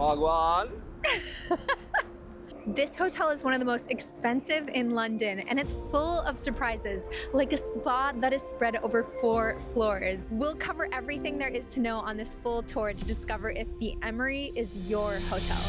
Wagwan. This hotel is one of the most expensive in London, and it's full of surprises, like a spa that is spread over 4 floors. We'll cover everything there is to know on this full tour to discover if the Emory is your hotel.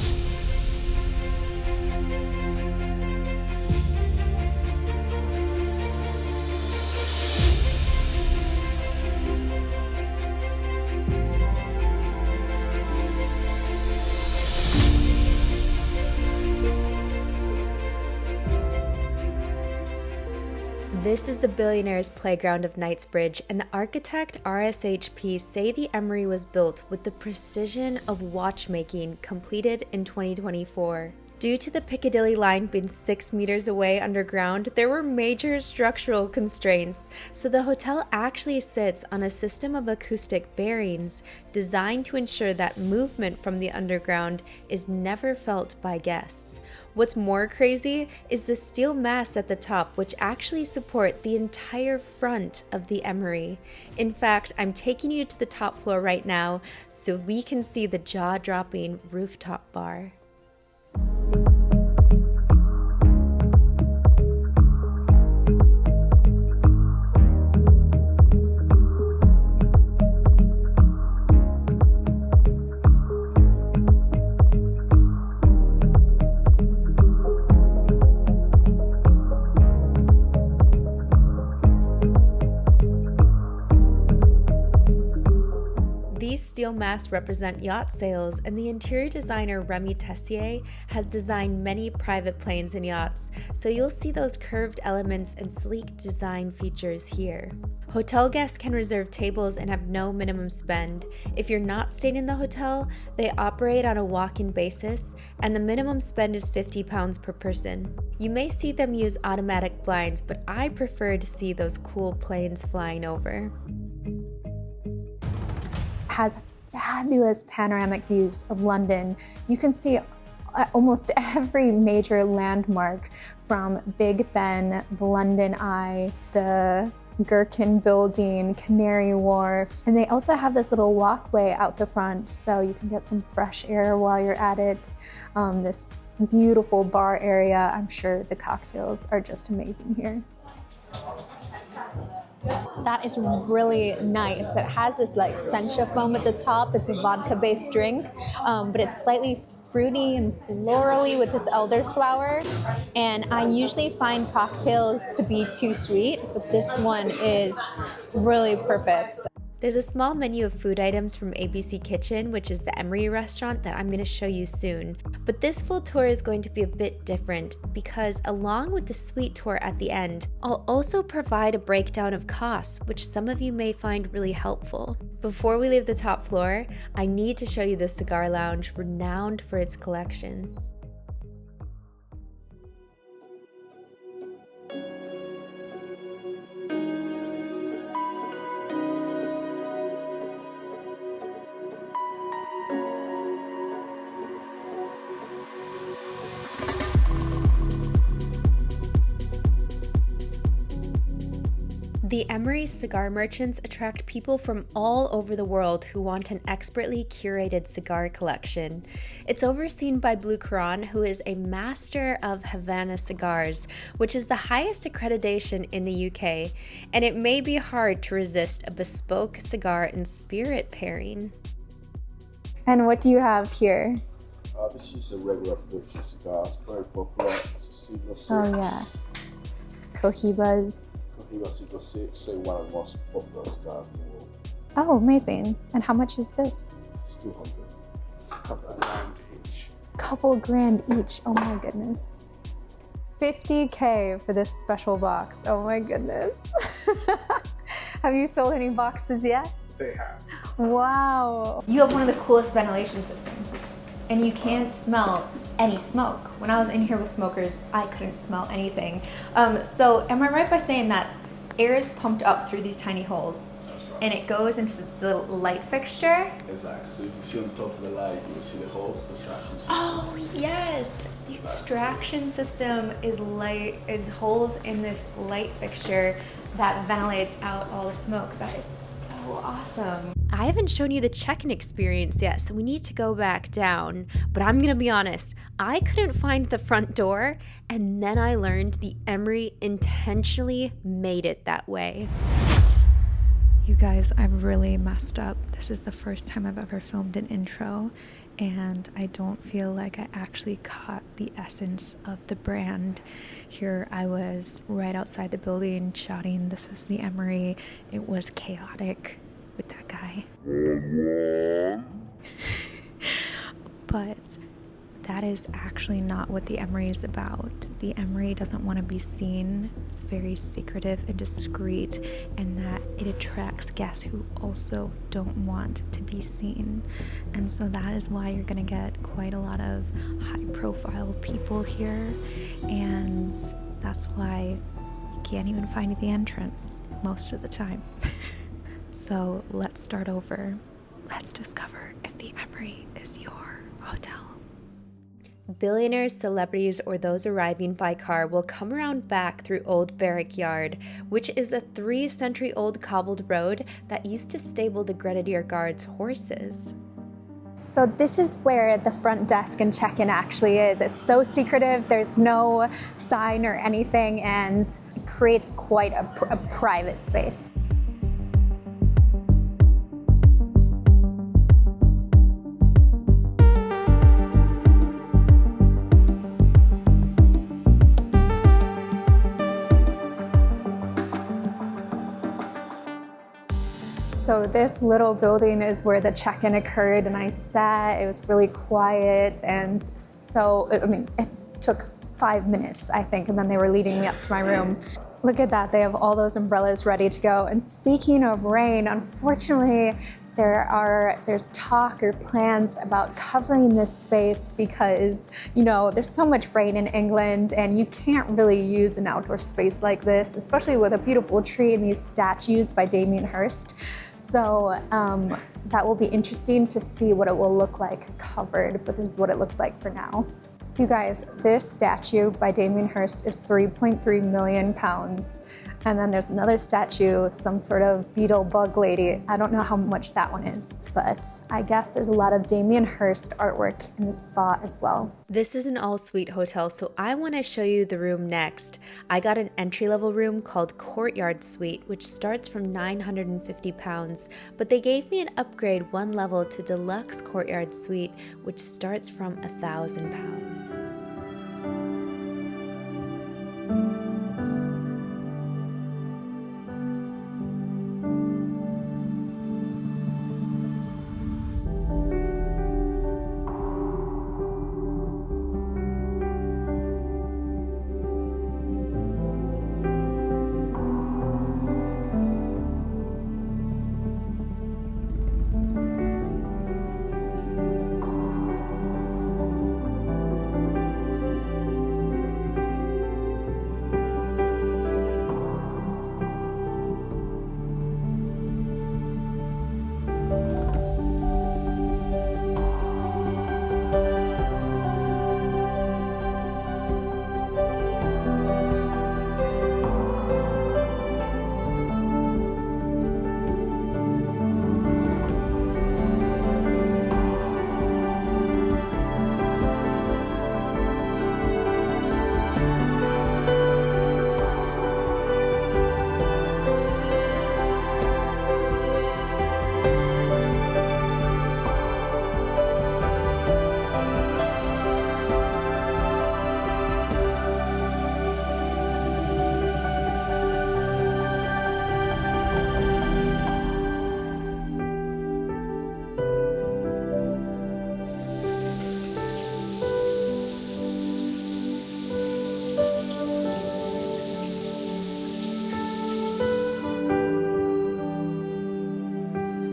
This is the Billionaires playground of Knightsbridge, and the architect RSHP say the Emory was built with the precision of watchmaking, completed in 2024. Due to the Piccadilly line being 6 meters away underground, there were major structural constraints, so the hotel actually sits on a system of acoustic bearings designed to ensure that movement from the underground is never felt by guests. What's more crazy is the steel masts at the top, which actually support the entire front of the Emory. In fact, I'm taking you to the top floor right now so we can see the jaw-dropping rooftop bar. These steel masts represent yacht sails, and the interior designer Remy Tessier has designed many private planes and yachts, so you'll see those curved elements and sleek design features here. Hotel guests can reserve tables and have no minimum spend. If you're not staying in the hotel, they operate on a walk-in basis, and the minimum spend is £50 per person. You may see them use automatic blinds, but I prefer to see those cool planes flying over. Has fabulous panoramic views of London. You can see almost every major landmark, from Big Ben, the London Eye, the Gherkin Building, Canary Wharf, and they also have this little walkway out the front so you can get some fresh air while you're at it. This beautiful bar area. I'm sure the cocktails are just amazing here. That is really nice. It has this like sencha foam at the top. It's a vodka-based drink, but it's slightly fruity and florally with this elderflower. And I usually find cocktails to be too sweet, but this one is really perfect. There's a small menu of food items from ABC Kitchen, which is the Emory restaurant that I'm going to show you soon. But this full tour is going to be a bit different because along with the suite tour at the end, I'll also provide a breakdown of costs, which some of you may find really helpful. Before we leave the top floor, I need to show you the Cigar Lounge, renowned for its collection. The Emory cigar merchants attract people from all over the world who want an expertly curated cigar collection. It's overseen by Blue Curran, who is a master of Havana cigars, which is the highest accreditation in the UK, and it may be hard to resist a bespoke cigar and spirit pairing. And what do you have here? This is a regular production cigar. It's very popular. It's a Sigma 6. Oh yeah, Cohibas. Cohiba Sigma 6, so one of the most popular cigars in the world. Oh, amazing. And how much is this? It's 200. Couple grand each. Couple grand each. Oh my goodness. 50K for this special box. Oh my goodness. Have you sold any boxes yet? They have. Wow. You have one of the coolest ventilation systems, and you can't smell any smoke. When I was in here with smokers, I couldn't smell anything. So am I right by saying that air is pumped up through these tiny holes? That's right. And it goes into the light fixture? Exactly. So if you see on top of the light, you will see the holes, the extraction system. Oh yes, the extraction system is holes in this light fixture that ventilates out all the smoke. That is so awesome. I haven't shown you the check-in experience yet, so we need to go back down. But I'm gonna be honest, I couldn't find the front door, and then I learned the Emory intentionally made it that way. You guys, I've really messed up. This is the first time I've ever filmed an intro, and I don't feel like I actually caught the essence of the brand. Here I was right outside the building shouting, "This is the Emory." It was chaotic with that guy. But that is actually not what the Emory is about. The Emory doesn't want to be seen. It's very secretive and discreet, and that it attracts guests who also don't want to be seen. And so that is why you're going to get quite a lot of high-profile people here, and that's why you can't even find the entrance most of the time. So let's start over. Let's discover if the Emory is your hotel. Billionaires, celebrities, or those arriving by car will come around back through Old Barrack Yard, which is a 3-century-old cobbled road that used to stable the Grenadier Guards' horses. So this is where the front desk and check-in actually is. It's so secretive, there's no sign or anything, and it creates quite a private space. So this little building is where the check-in occurred, and I sat. It was really quiet, and so, it took 5 minutes, I think, and then they were leading me up to my room. Look at that, they have all those umbrellas ready to go. And speaking of rain, unfortunately, there's talk or plans about covering this space because, there's so much rain in England, and you can't really use an outdoor space like this, especially with a beautiful tree and these statues by Damien Hirst. So that will be interesting to see what it will look like covered, but this is what it looks like for now. You guys, this statue by Damien Hirst is 3.3 million pounds. And then there's another statue, some sort of beetle bug lady. I don't know how much that one is, but I guess there's a lot of Damien Hirst artwork in the spa as well. This is an all-suite hotel, so I want to show you the room next. I got an entry-level room called Courtyard Suite, which starts from £950, but they gave me an upgrade 1 level to Deluxe Courtyard Suite, which starts from £1,000.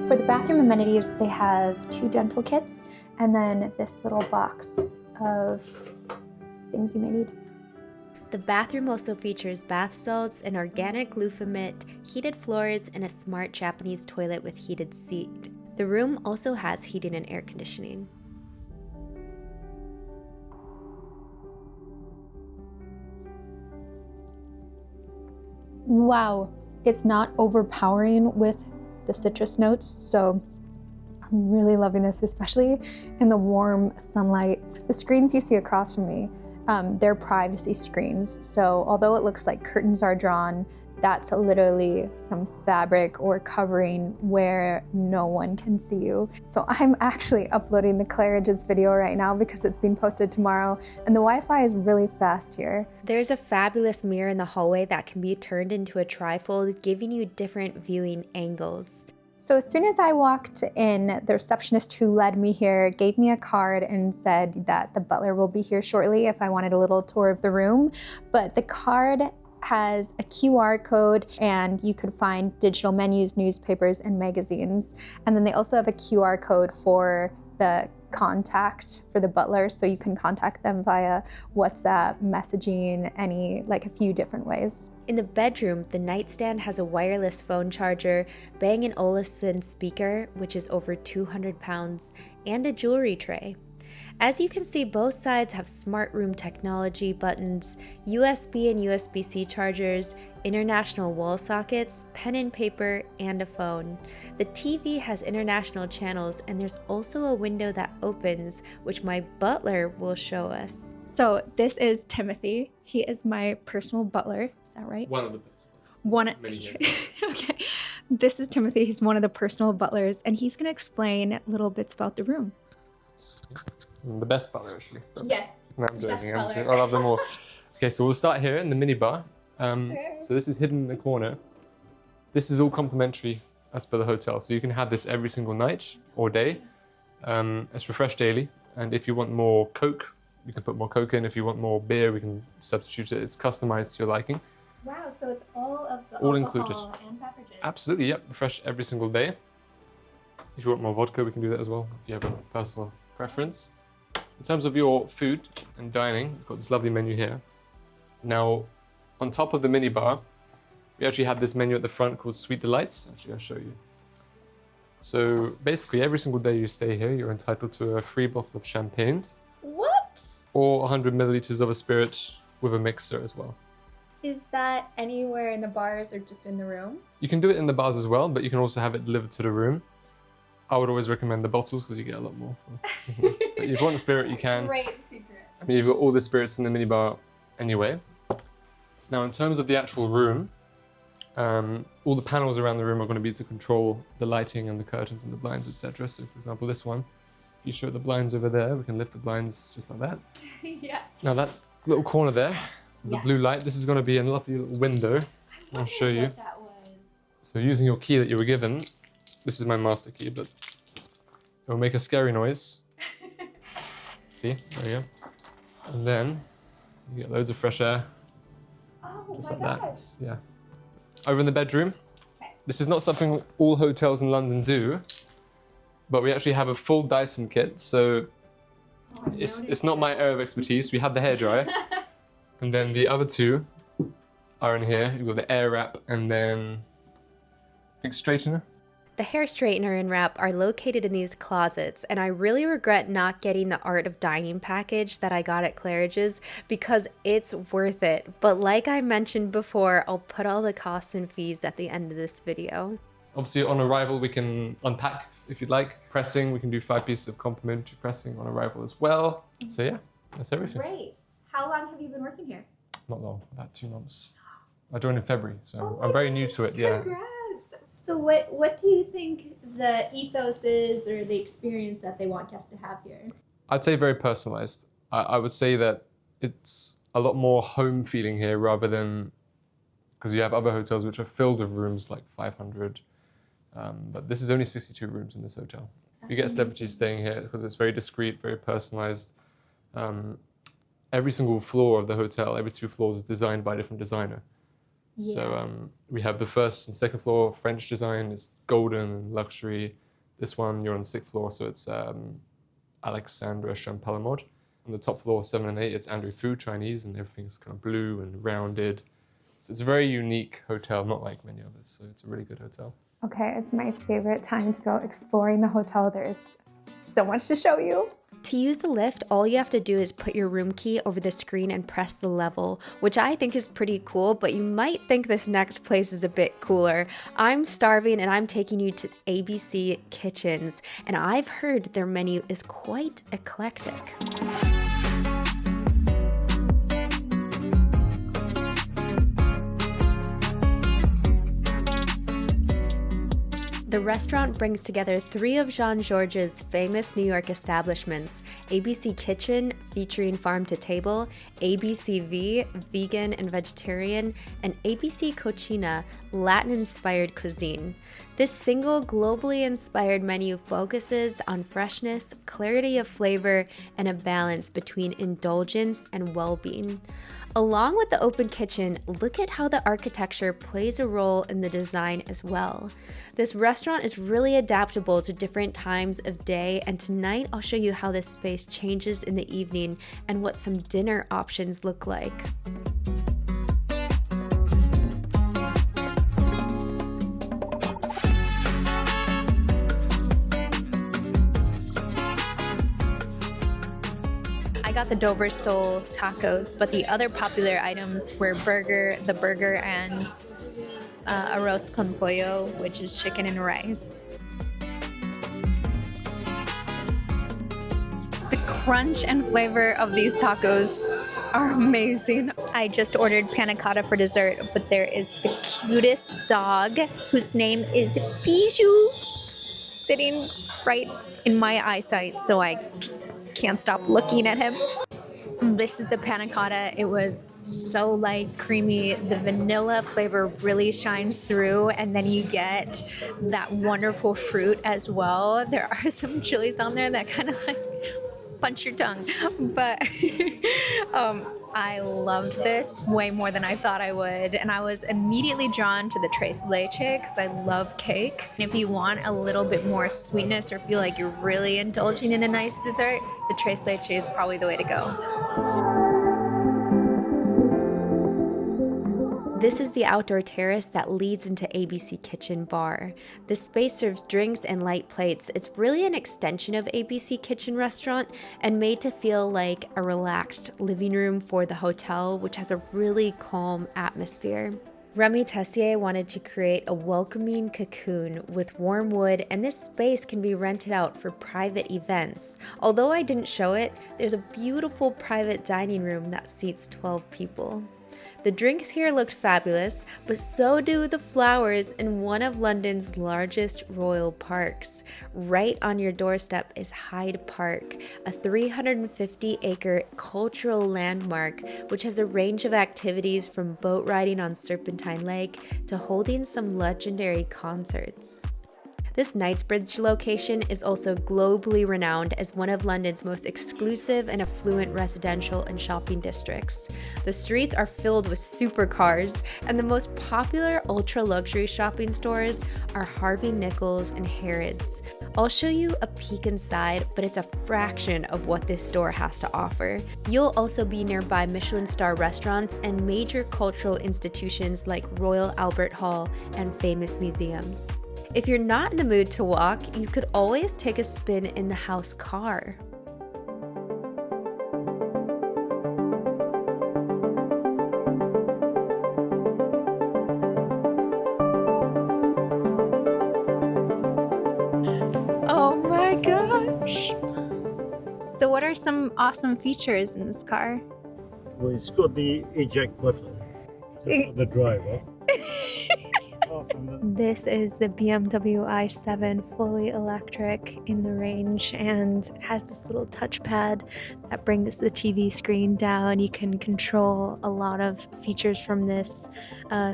For the bathroom amenities, they have 2 dental kits and then this little box of things you may need. The bathroom also features bath salts, an organic loofah mitt, heated floors, and a smart Japanese toilet with heated seat. The room also has heating and air conditioning. Wow, it's not overpowering with the citrus notes, so I'm really loving this, especially in the warm sunlight. The screens you see across from me, they're privacy screens. So although it looks like curtains are drawn, that's literally some fabric or covering where no one can see you. So I'm actually uploading the Claridge's video right now because it's being posted tomorrow, and the Wi-Fi is really fast here. There's a fabulous mirror in the hallway that can be turned into a trifold, giving you different viewing angles. So as soon as I walked in, the receptionist who led me here gave me a card and said that the butler will be here shortly if I wanted a little tour of the room. But the card has a QR code, and you could find digital menus, newspapers, and magazines. And then they also have a QR code for the contact for the butler, so you can contact them via WhatsApp, messaging, a few different ways. In the bedroom, the nightstand has a wireless phone charger, Bang & Olufsen speaker, which is over 200 pounds, and a jewelry tray. As you can see, both sides have smart room technology buttons, USB and USB-C chargers, international wall sockets, pen and paper, and a phone. The TV has international channels, and there's also a window that opens, which my butler will show us. So this is Timothy. He is my personal butler. Is that right? One of the best. Okay. This is Timothy. He's one of the personal butlers, and he's going to explain little bits about the room. The best butler, actually. Yes. No, I'm joking. I love them all. Okay, so we'll start here in the minibar. Sure. So this is hidden in the corner. This is all complimentary as per the hotel. So you can have this every single night or day. It's refreshed daily. And if you want more Coke, you can put more Coke in. If you want more beer, we can substitute it. It's customized to your liking. Wow, so it's all of the All alcohol included. and beverages. Absolutely, yep. Refreshed every single day. If you want more vodka, we can do that as well, if you have a personal preference. In terms of your food and dining, we've got this lovely menu here. Now, on top of the minibar, we actually have this menu at the front called Sweet Delights. Actually, I'll show you. So basically, every single day you stay here, you're entitled to a free bottle of champagne. What? Or 100 milliliters of a spirit with a mixer as well. Is that anywhere in the bars or just in the room? You can do it in the bars as well, but you can also have it delivered to the room. I would always recommend the bottles because you get a lot more. But if you want the spirit, you can. Great secret. I mean, you've got all the spirits in the minibar anyway. Now, in terms of the actual room, all the panels around the room are going to be to control the lighting and the curtains and the blinds, etc. So, for example, this one, if you show the blinds over there, we can lift the blinds just like that. Yeah. Now, that little corner there, the Yes. blue light, this is going to be a lovely little window. I'll show you. What that was. So, using your key that you were given, this is my master key, but it will make a scary noise. See, there you go. And then you get loads of fresh air. Oh Just my like gosh. that. Yeah. Over in the bedroom, this is not something all hotels in London do, but we actually have a full Dyson kit, so it's not my area of expertise. We have the hairdryer, and then the other two are in here. You've got the air wrap and then I think straightener. The hair straightener and wrap are located in these closets, and I really regret not getting the Art of Dining package that I got at Claridge's because it's worth it. But like I mentioned before, I'll put all the costs and fees at the end of this video. Obviously, on arrival, we can unpack if you'd like. Pressing, we can do 5 pieces of complimentary pressing on arrival as well. So yeah, that's everything. Great. How long have you been working here? Not long, about 2 months. I joined in February, so I'm very new to it. Yeah. Congrats. So what do you think the ethos is or the experience that they want guests to have here? I'd say very personalized. I would say that it's a lot more home feeling here rather than, because you have other hotels which are filled with rooms like 500. But this is only 62 rooms in this hotel. You get celebrities staying here because it's very discreet, very personalized. Every single floor of the hotel, every 2 floors is designed by a different designer. Yes. So we have the first and second floor French design, it's golden and luxury. This one, you're on the 6th floor, so it's Alexandra Champalamode. On the top floor, 7 and 8, it's Andrew Fu, Chinese, and everything's kind of blue and rounded. So it's a very unique hotel, not like many others, so it's a really good hotel. Okay, it's my favorite time to go exploring the hotel. There's So much to show you. To use the lift, all you have to do is put your room key over the screen and press the level, which I think is pretty cool, but you might think this next place is a bit cooler. I'm starving and I'm taking you to ABC Kitchens, and I've heard their menu is quite eclectic. The restaurant brings together 3 of Jean-Georges' famous New York establishments: ABC Kitchen, featuring farm to table, ABCV, vegan and vegetarian, and ABC Cocina, Latin-inspired cuisine. This single globally inspired menu focuses on freshness, clarity of flavor, and a balance between indulgence and well-being. Along with the open kitchen, look at how the architecture plays a role in the design as well. This restaurant is really adaptable to different times of day, and tonight I'll show you how this space changes in the evening and what some dinner options look like. I got the Dover sole tacos, but the other popular items were the burger and arroz con pollo, which is chicken and rice. The crunch and flavor of these tacos are amazing. I just ordered panna cotta for dessert, but there is the cutest dog whose name is Bijou sitting right in my eyesight, so I can't stop looking at him. This is the panna cotta. It was so light, creamy. The vanilla flavor really shines through, and then you get that wonderful fruit as well. There are some chilies on there that kind of like punch your tongue, but I loved this way more than I thought I would, and I was immediately drawn to the tres leche because I love cake. And if you want a little bit more sweetness or feel like you're really indulging in a nice dessert, the tres leche is probably the way to go. This is the outdoor terrace that leads into ABC Kitchen Bar. This space serves drinks and light plates. It's really an extension of ABC Kitchen Restaurant and made to feel like a relaxed living room for the hotel, which has a really calm atmosphere. Remy Tessier wanted to create a welcoming cocoon with warm wood, and this space can be rented out for private events. Although I didn't show it, there's a beautiful private dining room that seats 12 people. The drinks here looked fabulous, but so do the flowers in one of London's largest royal parks. Right on your doorstep is Hyde Park, a 350-acre cultural landmark which has a range of activities from boat riding on Serpentine Lake to holding some legendary concerts. This Knightsbridge location is also globally renowned as one of London's most exclusive and affluent residential and shopping districts. The streets are filled with supercars, and the most popular ultra-luxury shopping stores are Harvey Nichols and Harrods. I'll show you a peek inside, but it's a fraction of what this store has to offer. You'll also be nearby Michelin star restaurants and major cultural institutions like Royal Albert Hall and famous museums. If you're not in the mood to walk, you could always take a spin in the house car. Oh my gosh! So what are some awesome features in this car? Well, it's got the eject button for the driver. This is the BMW i7 fully electric in the range and has this little touchpad that brings the TV screen down. You can control a lot of features from this,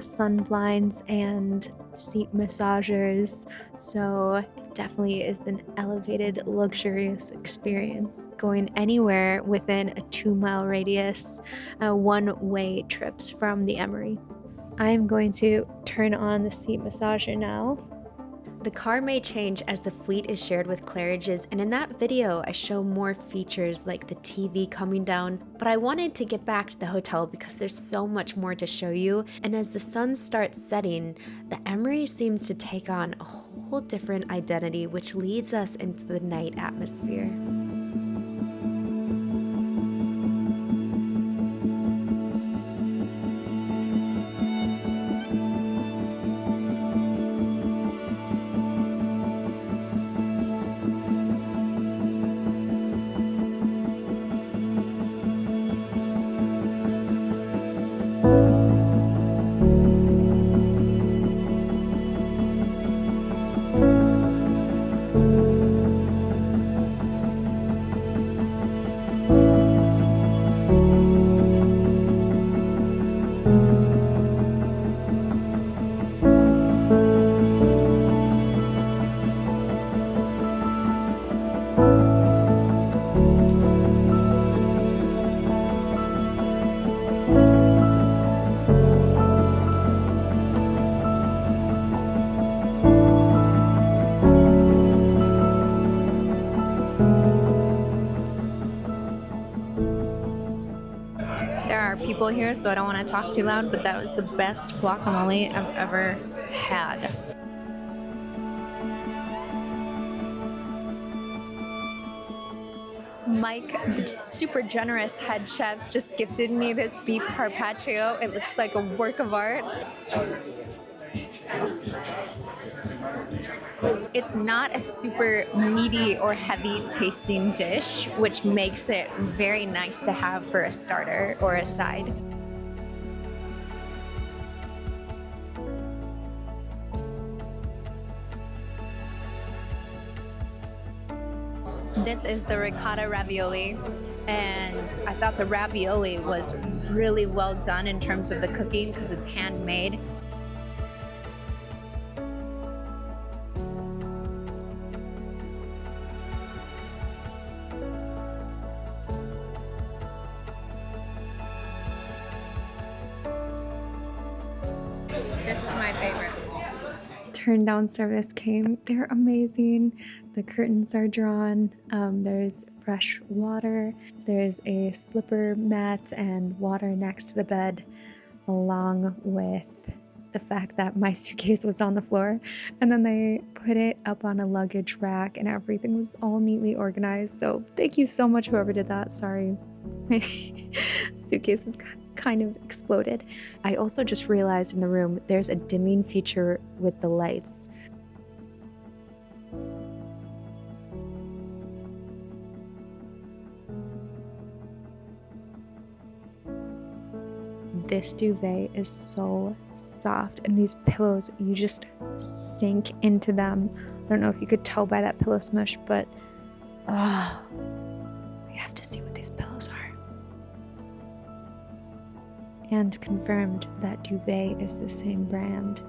sun blinds and seat massagers. So it definitely is an elevated, luxurious experience. Going anywhere within a 2-mile radius, one-way trips from the Emory. I'm going to turn on the seat massager now. The car may change as the fleet is shared with Claridge's, and in that video I show more features like the TV coming down, but I wanted to get back to the hotel because there's so much more to show you, and as the sun starts setting, the Emory seems to take on a whole whole different identity, which leads us into the night atmosphere. People here, so I don't want to talk too loud, but that was the best guacamole I've ever had. Mike, the super generous head chef, just gifted me this beef carpaccio. It looks like a work of art. It's not a super meaty or heavy tasting dish, which makes it very nice to have for a starter or a side. This is the ricotta ravioli, and I thought the ravioli was really well done in terms of the cooking because it's handmade. This is my favorite. Turn down service came. They're amazing. The curtains are drawn. There's fresh water. There's a slipper mat and water next to the bed, along with the fact that my suitcase was on the floor. And then they put it up on a luggage rack and everything was all neatly organized. So thank you so much, whoever did that. Sorry. My suitcase is kind of exploded. I also just realized in the room there's a dimming feature with the lights. This duvet is so soft, and these pillows, you just sink into them. I don't know if you could tell by that pillow smush, but we have to see what these pillows are. And confirmed that duvet is the same brand.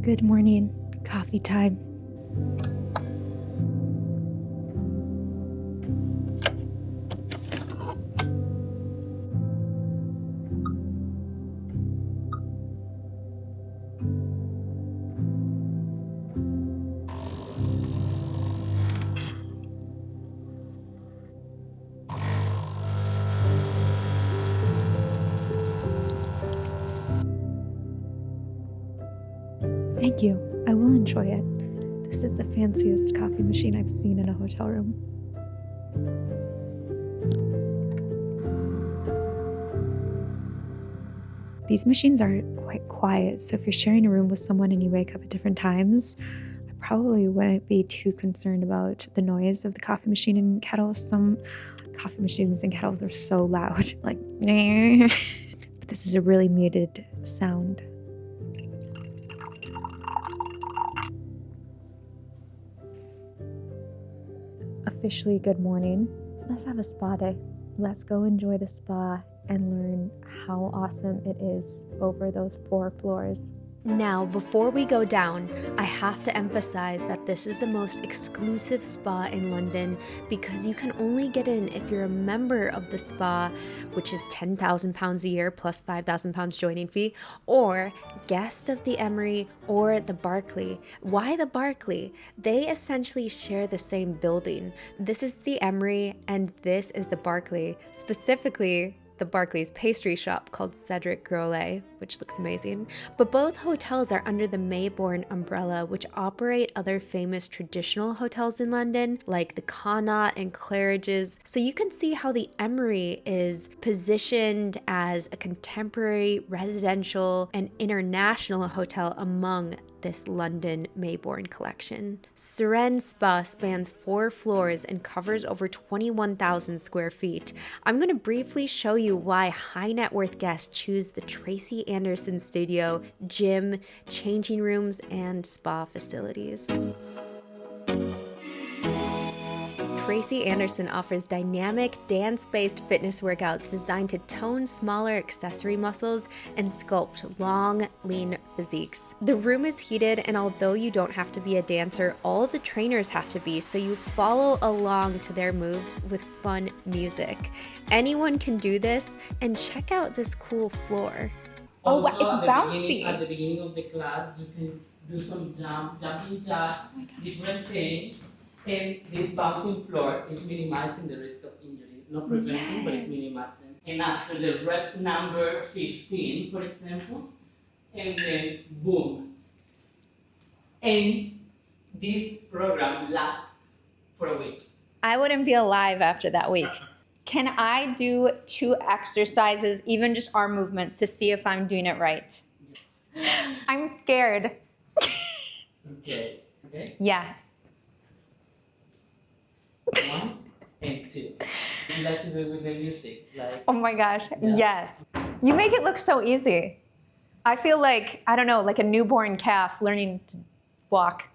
Good morning, coffee time. Thank you. I will enjoy it. This is the fanciest coffee machine I've seen in a hotel room. These machines are quite quiet, so if you're sharing a room with someone and you wake up at different times, I probably wouldn't be too concerned about the noise of the coffee machine and kettle. Some coffee machines and kettles are so loud, like, but this is a really muted sound. Officially good morning. Let's have a spa day. Let's go enjoy the spa and learn how awesome it is over those 4 floors. Now, before we go down, I have to emphasize that this is the most exclusive spa in London because you can only get in if you're a member of the spa, which is £10,000 a year plus £5,000 joining fee, or guest of the Emory or the Berkeley. Why the Berkeley? They essentially share the same building. This is the Emory and this is the Berkeley. Specifically, the Barclays pastry shop called Cedric Grolet, which looks amazing. But both hotels are under the Maybourne umbrella, which operate other famous traditional hotels in London, like the Connaught and Claridge's. So you can see how the Emory is positioned as a contemporary, residential, and international hotel among this London Maybourne collection. Surrenne Spa spans 4 floors and covers over 21,000 square feet. I'm going to briefly show you why high net worth guests choose the Tracy Anderson studio, gym, changing rooms, and spa facilities. Tracy Anderson offers dynamic, dance-based fitness workouts designed to tone smaller accessory muscles and sculpt long, lean physiques. The room is heated, and although you don't have to be a dancer, all the trainers have to be, so you follow along to their moves with fun music. Anyone can do this, and check out this cool floor. Oh, Also, it's bouncy. At the beginning of the class, you can do some jumping jacks, different things. And this bouncing floor is minimizing the risk of injury. Not preventing, but it's minimizing. And after the rep number 15, for example, and then boom. And this program lasts for a week. I wouldn't be alive after that week. Can I do 2 exercises, even just arm movements, to see if I'm doing it right? I'm scared. Okay. Okay. Yes. 1 and 2. You like to do it with the music, like. Oh my gosh, Yeah. yes. You make it look so easy. I feel like, I don't know, like a newborn calf learning to walk.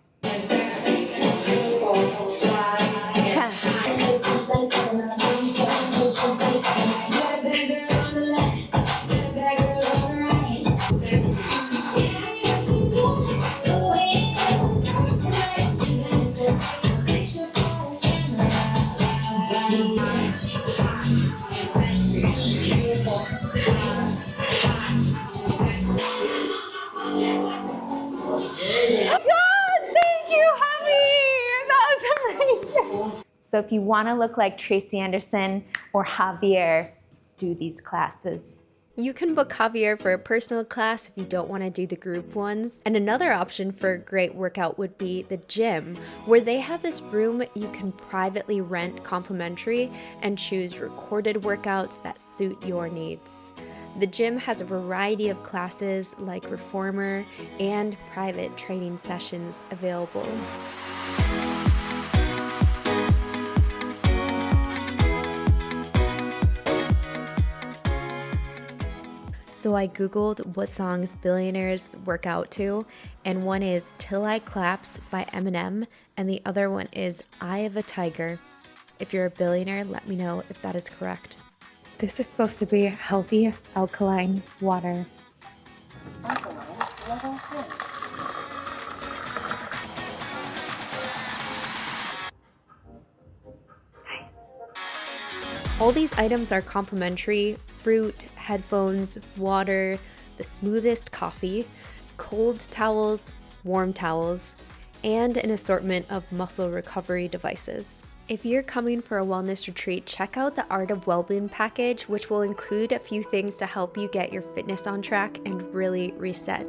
So if you want to look like Tracy Anderson or Javier, do these classes. You can book Javier for a personal class if you don't want to do the group ones. And another option for a great workout would be the gym, where they have this room you can privately rent complimentary and choose recorded workouts that suit your needs. The gym has a variety of classes like reformer and private training sessions available. So I googled what songs billionaires work out to, and one is Till I Claps by Eminem, and the other one is Eye of a Tiger. If you're a billionaire, let me know if that is correct. This is supposed to be healthy alkaline water. Nice. All these items are complimentary: fruit, headphones, water, the smoothest coffee, cold towels, warm towels, and an assortment of muscle recovery devices. If you're coming for a wellness retreat, check out the Art of Wellbeing package, which will include a few things to help you get your fitness on track and really reset.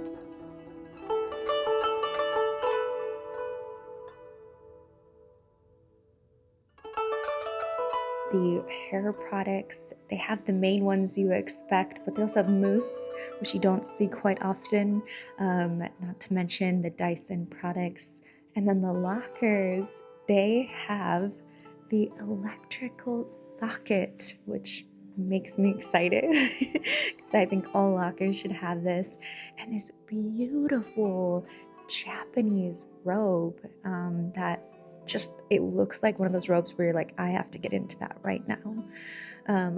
The hair products, they have the main ones you expect, but they also have mousse, which you don't see quite often, not to mention the Dyson products. And then the lockers, they have the electrical socket, which makes me excited because I think all lockers should have this. And this beautiful Japanese robe that just, it looks like one of those robes where you're like, I have to get into that right now,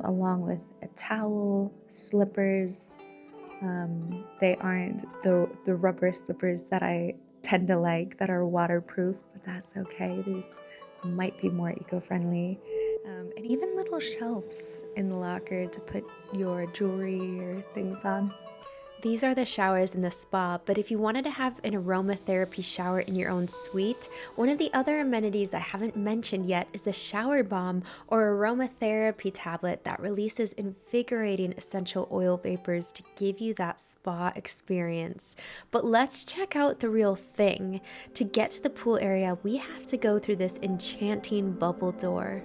along with a towel, slippers. They aren't the rubber slippers that I tend to like that are waterproof, but that's okay. These might be more eco-friendly. And even little shelves in the locker to put your jewelry or things on. These are the showers in the spa, but if you wanted to have an aromatherapy shower in your own suite, one of the other amenities I haven't mentioned yet is the shower bomb or aromatherapy tablet that releases invigorating essential oil vapors to give you that spa experience. But let's check out the real thing. To get to the pool area, we have to go through this enchanting bubble door.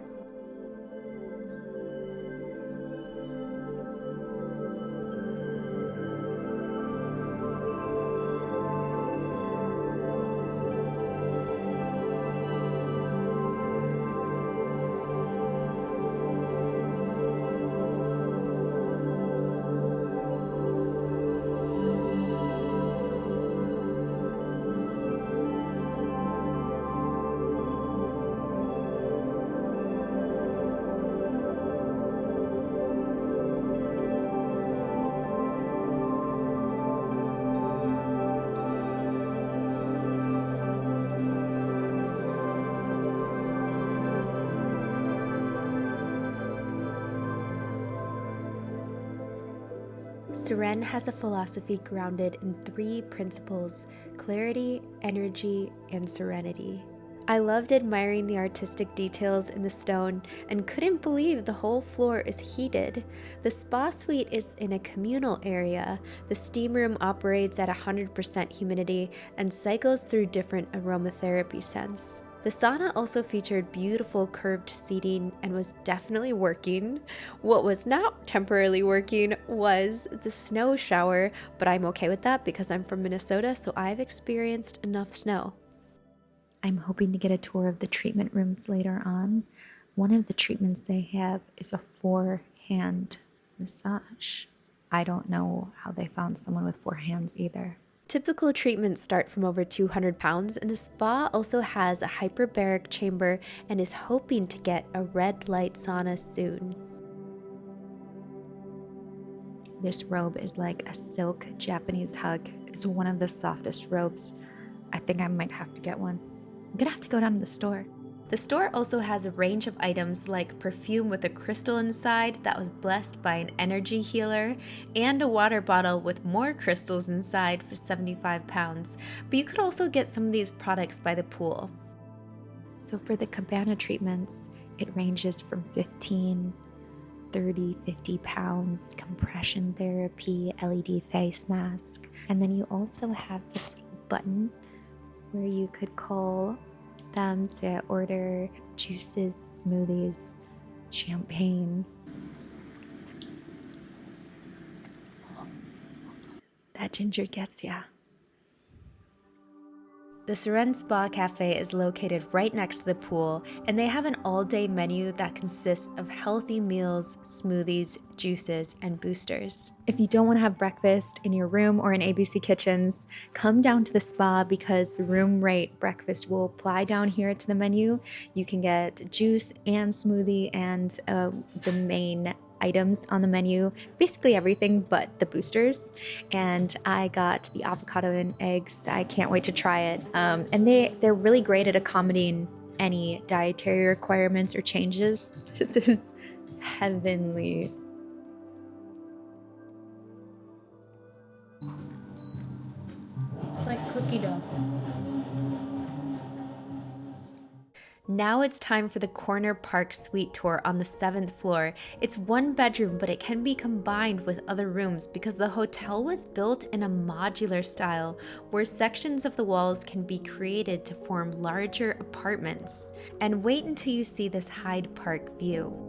Surrenne has a philosophy grounded in 3 principles: clarity, energy, and serenity. I loved admiring the artistic details in the stone and couldn't believe the whole floor is heated. The spa suite is in a communal area. The steam room operates at 100% humidity and cycles through different aromatherapy scents. The sauna also featured beautiful curved seating and was definitely working. What was not temporarily working was the snow shower, but I'm okay with that because I'm from Minnesota, so I've experienced enough snow. I'm hoping to get a tour of the treatment rooms later on. One of the treatments they have is a 4-hand massage. I don't know how they found someone with 4 hands either. Typical treatments start from over 200 pounds, and the spa also has a hyperbaric chamber and is hoping to get a red light sauna soon. This robe is like a silk Japanese hug. It's one of the softest robes. I think I might have to get one. I'm gonna have to go down to the store. The store also has a range of items like perfume with a crystal inside that was blessed by an energy healer, and a water bottle with more crystals inside for 75 pounds. But you could also get some of these products by the pool. So for the cabana treatments, it ranges from 15, 30, 50 pounds, compression therapy, LED face mask. And then you also have this little button where you could call them to order juices, smoothies, champagne. That ginger gets ya. The Surrenne Spa Cafe is located right next to the pool, and they have an all-day menu that consists of healthy meals, smoothies, juices, and boosters. If you don't want to have breakfast in your room or in ABC Kitchens, come down to the spa because the room rate breakfast will apply down here to the menu. You can get juice and smoothie and the main items on the menu, basically everything but the boosters. And I got the avocado and eggs. I can't wait to try it. And they're really great at accommodating any dietary requirements or changes. This is heavenly. It's like cookie dough. Now it's time for the Corner Park Suite Tour on the 7th floor. It's 1 bedroom, but it can be combined with other rooms because the hotel was built in a modular style where sections of the walls can be created to form larger apartments. And wait until you see this Hyde Park view.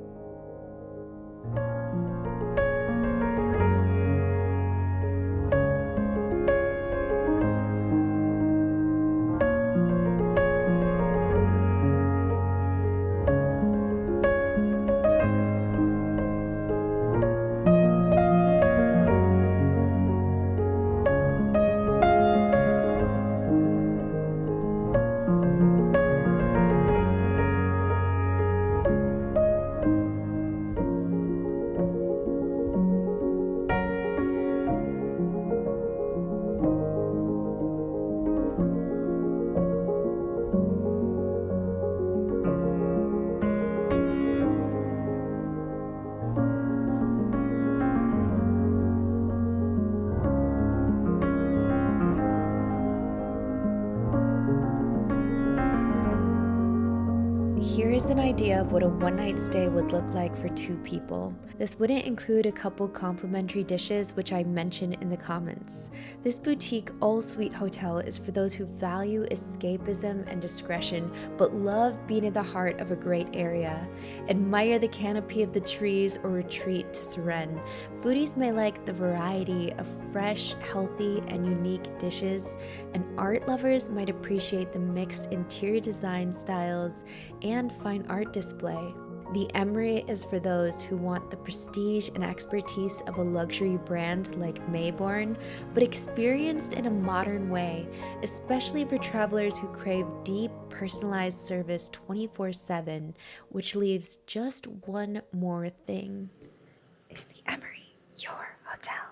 Here is an idea of what a one-night stay would look like for 2 people. This wouldn't include a couple complimentary dishes, which I mentioned in the comments. This boutique all-suite hotel is for those who value escapism and discretion, but love being at the heart of a great area. Admire the canopy of the trees or retreat to Surrenne. Foodies may like the variety of fresh, healthy, and unique dishes, and art lovers might appreciate the mixed interior design styles and fine art display. The Emory is for those who want the prestige and expertise of a luxury brand like Maybourne, but experienced in a modern way, especially for travelers who crave deep, personalized service 24/7, which leaves just one more thing. Is the Emory your hotel?